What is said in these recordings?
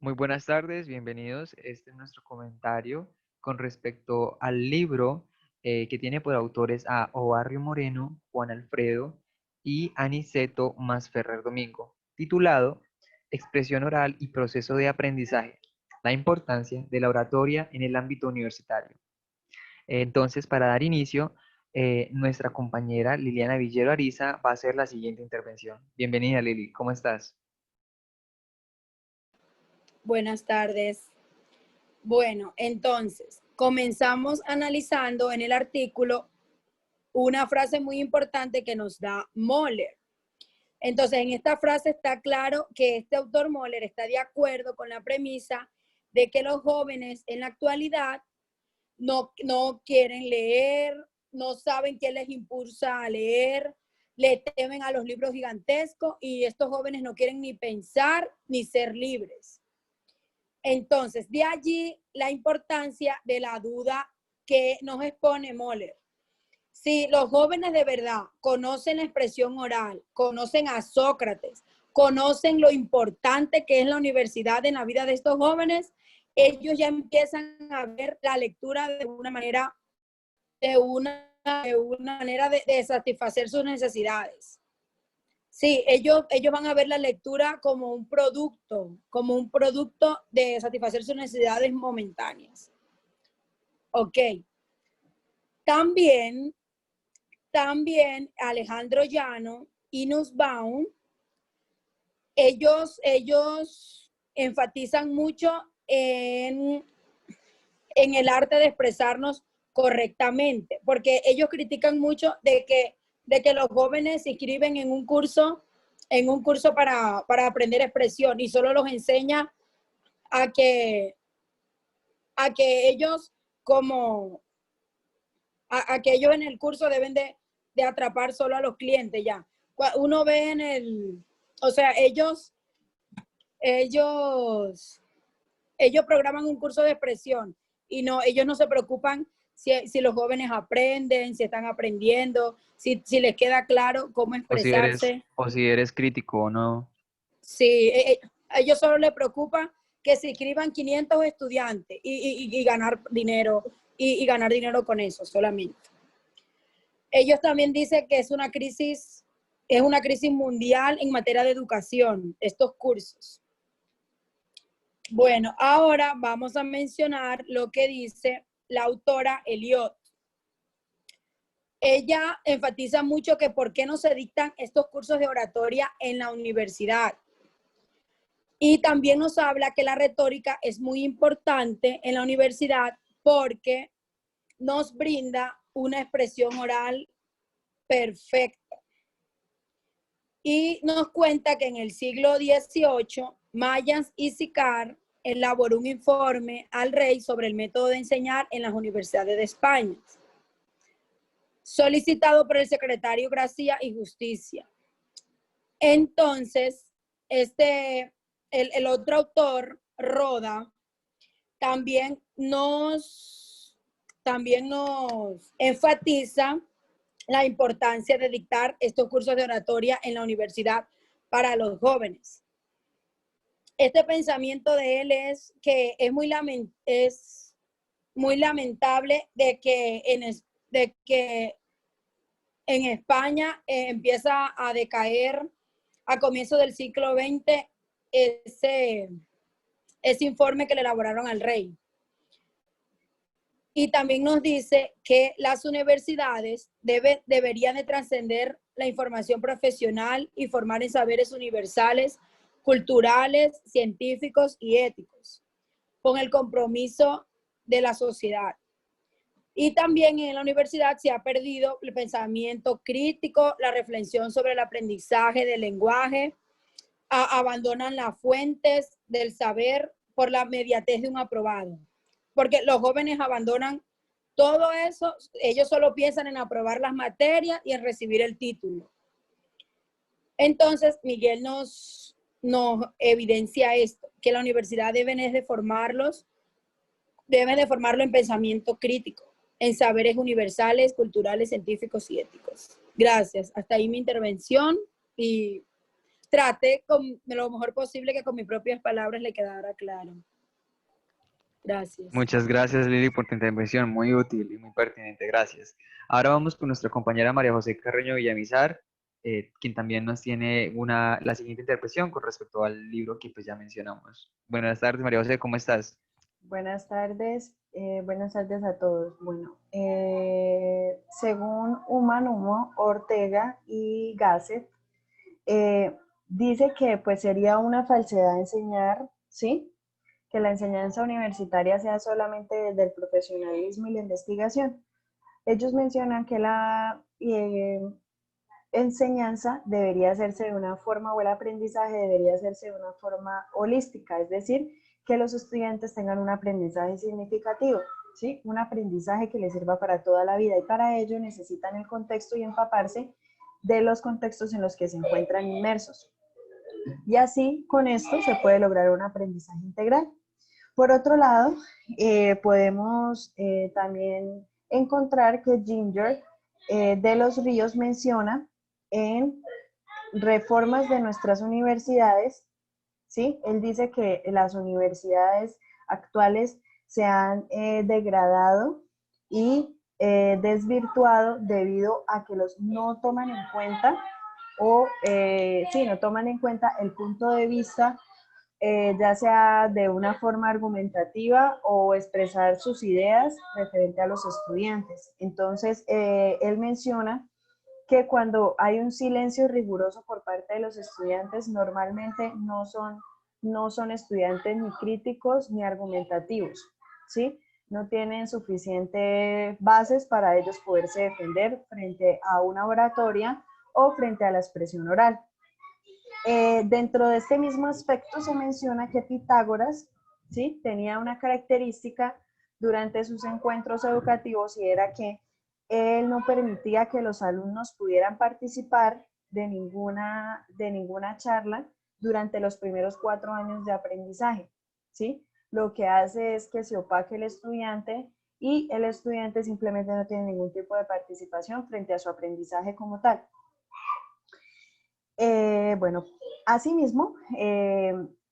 Muy buenas tardes, bienvenidos. Este es nuestro comentario con respecto al libro que tiene por autores a Obarrio Moreno, Juan Alfredo y Aniceto Masferrer Domingo, titulado Expresión oral y proceso de aprendizaje, la importancia de la oratoria en el ámbito universitario. Entonces, para dar inicio, nuestra compañera Liliana Villero Ariza va a hacer la siguiente intervención. Bienvenida, Lili, ¿cómo estás? Buenas tardes. Bueno, entonces, comenzamos analizando en el artículo una frase muy importante que nos da Moller. Entonces, en esta frase está claro que este autor Moller está de acuerdo con la premisa de que los jóvenes en la actualidad no quieren leer, no saben qué les impulsa a leer, le temen a los libros gigantescos y estos jóvenes no quieren ni pensar ni ser libres. Entonces, de allí la importancia de la duda que nos expone Moller. Si los jóvenes de verdad conocen la expresión oral, conocen a Sócrates, conocen lo importante que es la universidad en la vida de estos jóvenes, ellos ya empiezan a ver la lectura de una manera, de satisfacer sus necesidades. Sí, ellos van a ver la lectura como un producto de satisfacer sus necesidades momentáneas. Ok. También Alejandro Llano y Nussbaum, ellos enfatizan mucho en el arte de expresarnos correctamente, porque ellos critican mucho de que los jóvenes se inscriben en un curso para aprender expresión y solo los enseña a que ellos a que ellos en el curso deben de atrapar solo a los clientes ya. Uno ve o sea, ellos programan un curso de expresión y ellos no se preocupan si los jóvenes aprenden, si están aprendiendo, si les queda claro cómo expresarse. O si eres crítico o no. Sí, a ellos solo les preocupa que se inscriban 500 estudiantes y ganar dinero, y ganar dinero con eso solamente. Ellos también dicen que es una crisis mundial en materia de educación, estos cursos. Bueno, ahora vamos a mencionar lo que dice la autora Eliot. Ella enfatiza mucho que por qué no se dictan estos cursos de oratoria en la universidad. Y también nos habla que la retórica es muy importante en la universidad porque nos brinda una expresión oral perfecta. Y nos cuenta que en el siglo XVIII, Mayans y Sicard elaboró un informe al rey sobre el método de enseñar en las universidades de España, solicitado por el secretario Gracia y Justicia. Entonces, el otro autor, Roda, también nos enfatiza la importancia de dictar estos cursos de oratoria en la universidad para los jóvenes. Este pensamiento de él es que es muy lamentable de que en España empieza a decaer a comienzos del siglo XX ese informe que le elaboraron al rey. Y también nos dice que las universidades deberían de trascender la información profesional y formar en saberes universales, culturales, científicos y éticos, con el compromiso de la sociedad. Y también en la universidad se ha perdido el pensamiento crítico, la reflexión sobre el aprendizaje del lenguaje, abandonan las fuentes del saber por la inmediatez de un aprobado. Porque los jóvenes abandonan todo eso, ellos solo piensan en aprobar las materias y en recibir el título. Entonces, Miguel nos evidencia esto, que la universidad debe de formarlo en pensamiento crítico, en saberes universales, culturales, científicos y éticos. Gracias. Hasta ahí mi intervención y traté con lo mejor posible que con mis propias palabras le quedara claro. Gracias. Muchas gracias, Lili, por tu intervención, muy útil y muy pertinente, gracias. Ahora vamos con nuestra compañera María José Carreño Villamizar, quien también nos tiene la siguiente interpretación con respecto al libro que pues ya mencionamos. Buenas tardes, María José, ¿cómo estás? Buenas tardes a todos. Bueno, según Human Humo, Ortega y Gasset, dice que pues sería una falsedad enseñar, ¿sí? Que la enseñanza universitaria sea solamente desde el profesionalismo y la investigación. Ellos mencionan que la enseñanza debería hacerse de una forma, o el aprendizaje debería hacerse de una forma holística, es decir, que los estudiantes tengan un aprendizaje significativo, ¿sí? Un aprendizaje que les sirva para toda la vida, y para ello necesitan el contexto y empaparse de los contextos en los que se encuentran inmersos. Y así, con esto, se puede lograr un aprendizaje integral. Por otro lado, podemos también encontrar que Ginger de los Ríos menciona en reformas de nuestras universidades, ¿sí? Él dice que las universidades actuales se han degradado y desvirtuado debido a que los no toman en cuenta sí, no toman en cuenta el punto de vista, ya sea de una forma argumentativa o expresar sus ideas referente a los estudiantes. Entonces, él menciona que cuando hay un silencio riguroso por parte de los estudiantes, normalmente no son estudiantes ni críticos ni argumentativos, ¿sí? No tienen suficientes bases para ellos poderse defender frente a una oratoria o frente a la expresión oral. Dentro de este mismo aspecto se menciona que Pitágoras, ¿sí? Tenía una característica durante sus encuentros educativos, y era que él no permitía que los alumnos pudieran participar de ninguna charla durante los primeros 4 años de aprendizaje, ¿sí? Lo que hace es que se opaque el estudiante, y el estudiante simplemente no tiene ningún tipo de participación frente a su aprendizaje como tal. Bueno, asimismo,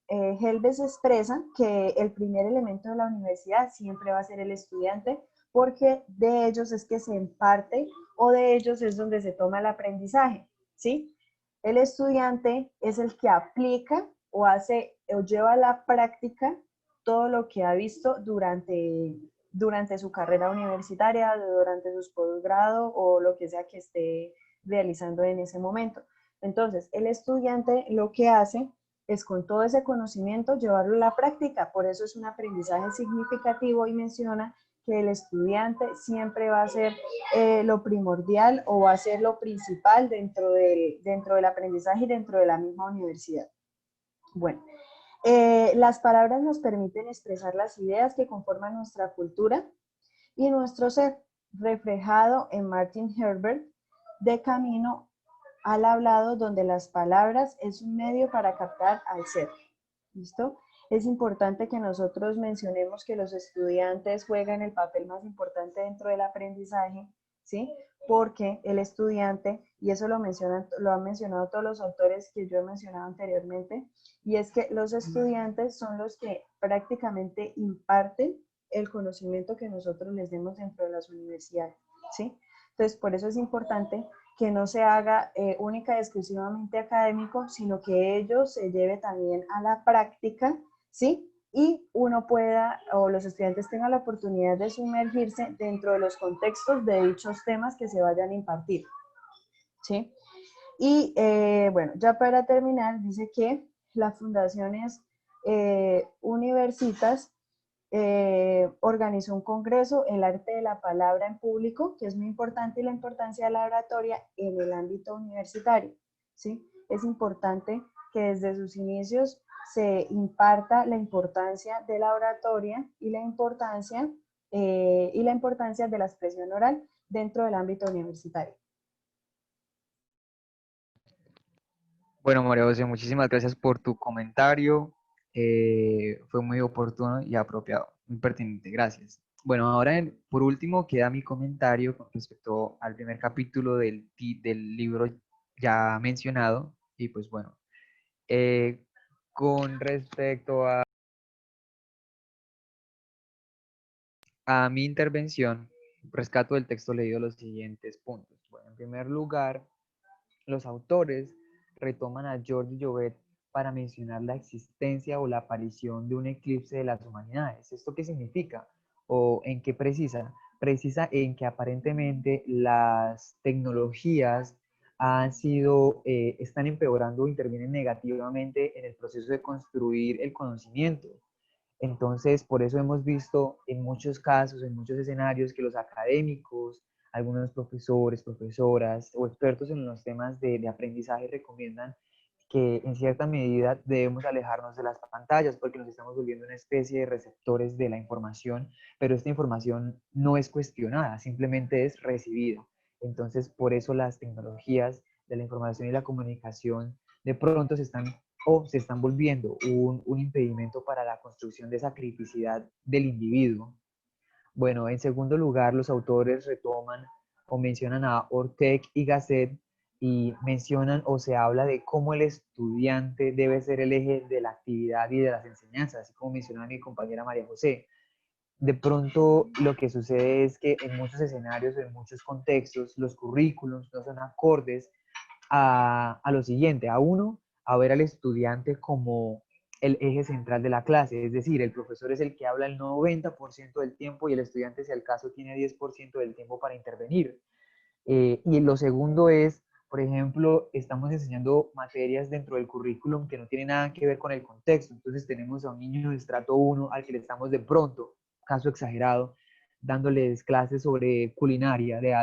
Helves expresa que el primer elemento de la universidad siempre va a ser el estudiante, porque de ellos es que se imparte, o de ellos es donde se toma el aprendizaje, ¿sí? El estudiante es el que aplica o hace o lleva a la práctica todo lo que ha visto durante su carrera universitaria, durante sus posgrado o lo que sea que esté realizando en ese momento. Entonces, el estudiante lo que hace es, con todo ese conocimiento, llevarlo a la práctica. Por eso es un aprendizaje significativo, y menciona que el estudiante siempre va a ser lo primordial, o va a ser lo principal dentro del aprendizaje y dentro de la misma universidad. Bueno, las palabras nos permiten expresar las ideas que conforman nuestra cultura y nuestro ser, reflejado en Martin Herbert, de Camino al Hablado, donde las palabras es un medio para captar al ser. ¿Listo? Es importante que nosotros mencionemos que los estudiantes juegan el papel más importante dentro del aprendizaje, ¿sí? Porque el estudiante, y eso lo han mencionado todos los autores que yo he mencionado anteriormente, y es que los estudiantes son los que prácticamente imparten el conocimiento que nosotros les demos dentro de las universidades, ¿sí? Entonces, por eso es importante que no se haga única y exclusivamente académico, sino que ello se lleve también a la práctica, ¿sí? Y uno pueda, o los estudiantes tengan la oportunidad de sumergirse dentro de los contextos de dichos temas que se vayan a impartir, ¿sí? Y bueno, ya para terminar, dice que las fundaciones Universitas organizó un congreso, El arte de la palabra en público, que es muy importante, y la importancia de la oratoria en el ámbito universitario, ¿sí? Es importante que desde sus inicios se imparta la importancia de la oratoria y la importancia de la expresión oral dentro del ámbito universitario. Bueno, María José, muchísimas gracias por tu comentario. Fue muy oportuno y apropiado, muy pertinente, gracias. Bueno, ahora por último queda mi comentario con respecto al primer capítulo del libro ya mencionado. Y pues bueno, Eh, con respecto a mi intervención, rescato del texto leído los siguientes puntos. Bueno, en primer lugar, los autores retoman a George Llobet para mencionar la existencia o la aparición de un eclipse de las humanidades. ¿Esto qué significa? ¿O en qué precisa? Precisa en que aparentemente las tecnologías están empeorando o intervienen negativamente en el proceso de construir el conocimiento. Entonces, por eso hemos visto en muchos casos, en muchos escenarios, que los académicos, algunos profesores, profesoras o expertos en los temas de aprendizaje recomiendan que en cierta medida debemos alejarnos de las pantallas porque nos estamos volviendo una especie de receptores de la información, pero esta información no es cuestionada, simplemente es recibida. Entonces, por eso las tecnologías de la información y la comunicación de pronto se están volviendo un impedimento para la construcción de esa criticidad del individuo. Bueno, en segundo lugar, los autores retoman o mencionan a Ortega y Gasset y mencionan o se habla de cómo el estudiante debe ser el eje de la actividad y de las enseñanzas, así como mencionaba mi compañera María José. De pronto lo que sucede es que en muchos escenarios, en muchos contextos, los currículums no son acordes a lo siguiente, a ver al estudiante como el eje central de la clase, es decir, el profesor es el que habla el 90% del tiempo y el estudiante, si al caso, tiene 10% del tiempo para intervenir. Y lo segundo es, por ejemplo, estamos enseñando materias dentro del currículum que no tienen nada que ver con el contexto, entonces tenemos a un niño de estrato 1 al que le estamos de pronto, caso exagerado, dándoles clases sobre culinaria de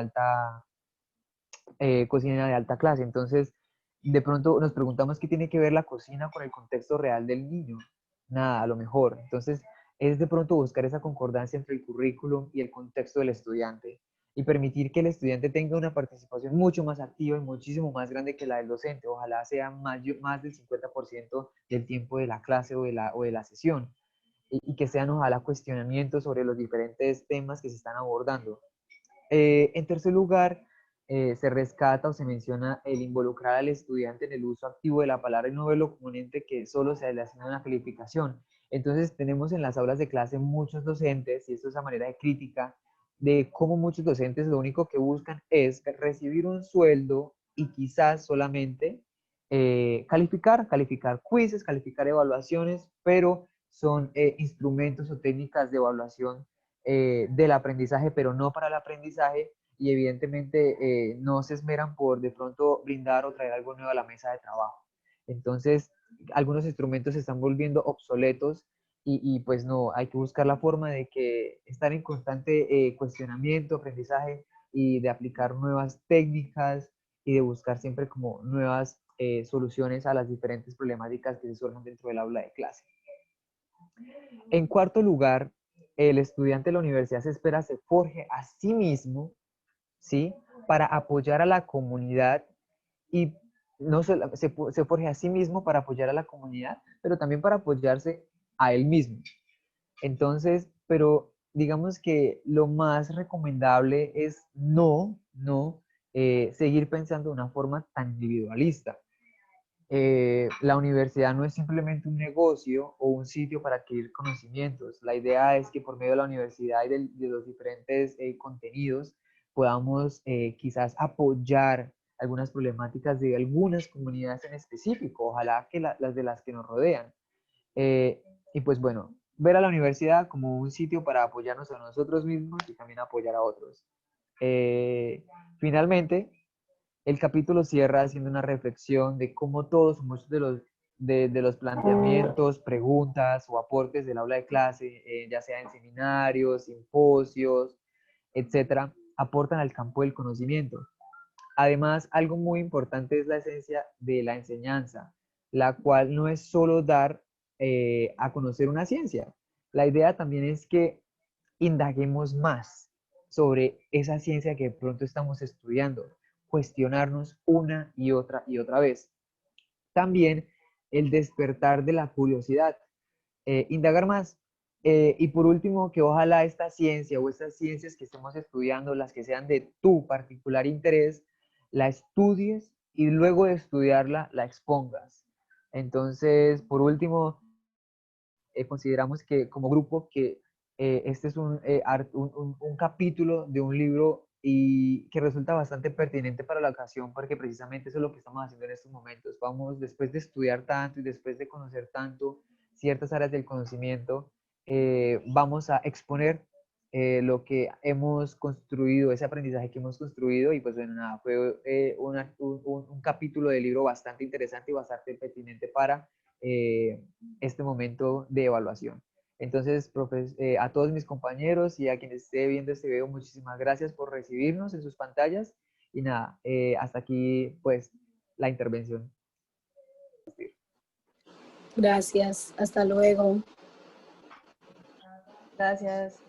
cocina de alta clase. Entonces, de pronto nos preguntamos qué tiene que ver la cocina con el contexto real del niño. Nada, a lo mejor. Entonces, es de pronto buscar esa concordancia entre el currículum y el contexto del estudiante y permitir que el estudiante tenga una participación mucho más activa y muchísimo más grande que la del docente. Ojalá sea más del 50% del tiempo de la clase o de la sesión y que sean ojalá cuestionamientos sobre los diferentes temas que se están abordando. En tercer lugar, se rescata o se menciona el involucrar al estudiante en el uso activo de la palabra y no verlo como un ente que solo se le asigna una calificación. Entonces tenemos en las aulas de clase muchos docentes, y esto es a manera de crítica, de cómo muchos docentes lo único que buscan es recibir un sueldo y quizás solamente calificar quizzes, calificar evaluaciones, pero son instrumentos o técnicas de evaluación del aprendizaje, pero no para el aprendizaje, y evidentemente no se esmeran por de pronto brindar o traer algo nuevo a la mesa de trabajo. Entonces, algunos instrumentos se están volviendo obsoletos y pues no, hay que buscar la forma de que estar en constante cuestionamiento, aprendizaje y de aplicar nuevas técnicas y de buscar siempre como nuevas soluciones a las diferentes problemáticas que se surgen dentro del aula de clase. En cuarto lugar, el estudiante de la universidad se espera se forje a sí mismo, ¿sí? Para apoyar a la comunidad y no solo se forje a sí mismo para apoyar a la comunidad, pero también para apoyarse a él mismo. Entonces, pero digamos que lo más recomendable es no seguir pensando de una forma tan individualista. La universidad no es simplemente un negocio o un sitio para adquirir conocimientos. La idea es que por medio de la universidad y de los diferentes contenidos podamos quizás apoyar algunas problemáticas de algunas comunidades en específico, ojalá que las de las que nos rodean. Eh, y pues bueno, ver a la universidad como un sitio para apoyarnos a nosotros mismos y también apoyar a otros. Finalmente, el capítulo cierra haciendo una reflexión de cómo todos, muchos de los planteamientos, preguntas o aportes del aula de clase, ya sea en seminarios, simposios, etcétera, aportan al campo del conocimiento. Además, algo muy importante es la esencia de la enseñanza, la cual no es solo dar a conocer una ciencia. La idea también es que indaguemos más sobre esa ciencia que de pronto estamos estudiando, cuestionarnos una y otra vez. También el despertar de la curiosidad, indagar más. Y por último, que ojalá esta ciencia o estas ciencias que estemos estudiando, las que sean de tu particular interés, la estudies y luego de estudiarla, la expongas. Entonces, por último, consideramos que como grupo que este es un capítulo de un libro y que resulta bastante pertinente para la ocasión, porque precisamente eso es lo que estamos haciendo en estos momentos. Vamos, después de estudiar tanto y después de conocer tanto ciertas áreas del conocimiento, vamos a exponer lo que hemos construido, ese aprendizaje que hemos construido, y pues bueno, nada, fue un capítulo del libro bastante interesante y bastante pertinente para este momento de evaluación. Entonces, a todos mis compañeros y a quienes esté viendo este video, muchísimas gracias por recibirnos en sus pantallas. Y nada, hasta aquí pues la intervención. Gracias, hasta luego. Gracias.